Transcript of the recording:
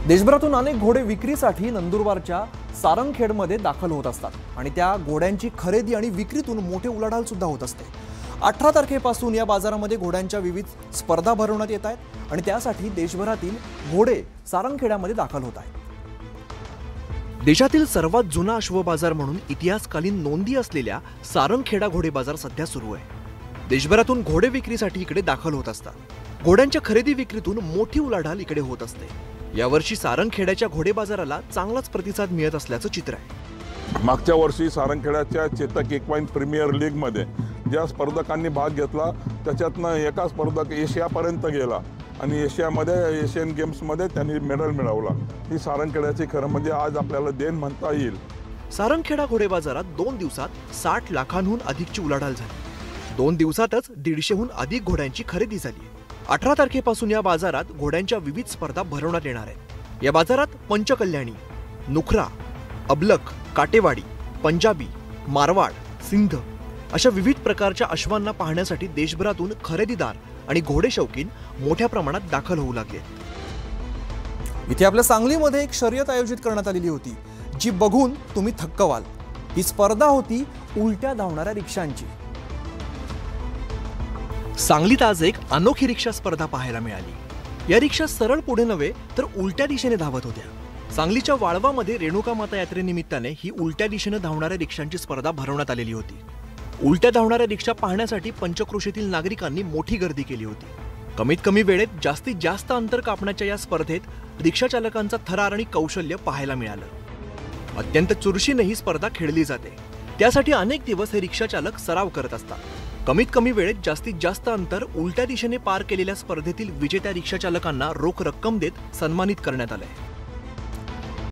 देशभरातून अनेक घोडे विक्रीसाठी नंदुरबारच्या सारंगखेडमध्ये दाखल होत असतात आणि त्या घोड्यांची खरेदी आणि विक्रीतून मोठे उलाढाल सुद्धा होत असते। 18 तारखेपासून या बाजारामध्ये घोड्यांच्या विविध स्पर्धा भरवण्यात येत आहेत आणि त्यासाठी देशभरातील घोडे सारंगखेड्यामध्ये दाखल होत आहेत। देशातील सर्वात जुना अश्व बाजार म्हणून इतिहासकालीन नोंदी असलेल्या सारंगखेडा घोडे बाजार सध्या सुरू आहे। देशभरातून घोडे विक्रीसाठी इकडे दाखल होत असतात। घोड्यांच्या खरेदी विक्रीतून मोठी उलाढाल इकडे होत असते। यावर्षी सारंगखेड्याच्या घोडे बाजाराला चांगलाच प्रतिसाद मिळत असल्याचं चित्र आहे। मागच्या वर्षी सारंगखेड्याच्या चेतक इक्वाइन प्रीमियर लीग मध्ये ज्या स्पर्धकांनी भाग घेतला त्याच्यातनं एका स्पर्धक एशियापर्यंत गेला आणि एशियामध्ये एशियन गेम्समध्ये त्यांनी मेडल मिळवला। ही सारंगखेड्याची खरं म्हणजे आज आपल्याला देण म्हणता येईल। सारंगखेडा घोडे बाजारात 2 दिवसात 60 लाखांहून अधिकची उलाढाल झाली। 2 दिवसातच 150हून अधिक घोड्यांची खरेदी झाली। 18 तारखेपासून या बाजारात घोड्यांच्या विविध स्पर्धा भरवण्यात येणार आहेत। या बाजारात पंचकल्याणी, नुखरा, अबलख, काटेवाडी, पंजाबी, मारवाड, सिंध अशा विविध प्रकारच्या अश्वांना पाहण्यासाठी देशभरातून खरेदीदार आणि घोडे शौकीन मोठ्या प्रमाणात दाखल होऊ लागले। इथे आपल्या सांगलीमध्ये एक शर्यत आयोजित करण्यात आलेली होती जी बघून तुम्ही थक्क व्हाल। ही स्पर्धा होती उलट्या धावणाऱ्या रिक्षांची। सांगलीत आज एक अनोखी रिक्षा स्पर्धा पाहायला मिळाली। या रिक्षा सरळ पुढे नव्हे तर उलट्या दिशेने धावत होत्या। सांगलीच्या वाळवामध्ये रेणुका माता यात्रेनिमित्ताने ही उलट्या दिशेने धावणाऱ्या रिक्षांची स्पर्धा भरवण्यात आलेली होती। उलट्या धावणाऱ्या रिक्षा पाहण्यासाठी पंचक्रोशीतील नागरिकांनी मोठी गर्दी केली होती। कमीत कमी वेळेत जास्तीत जास्त अंतर कापण्याच्या या स्पर्धेत रिक्षा चालकांचा थरार आणि कौशल्य पाहायला मिळालं। अत्यंत चुरशीने ही स्पर्धा खेळली जाते। त्यासाठी अनेक दिवस हे रिक्षा चालक सराव करत असतात। कमीत कमी वेळेत जास्तीत जास्त अंतर उलट्या दिशेने पार केलेल्या स्पर्धेतील विजेत्या रिक्षा चालकांना रोख रक्कम देत सन्मानित करण्यात आले।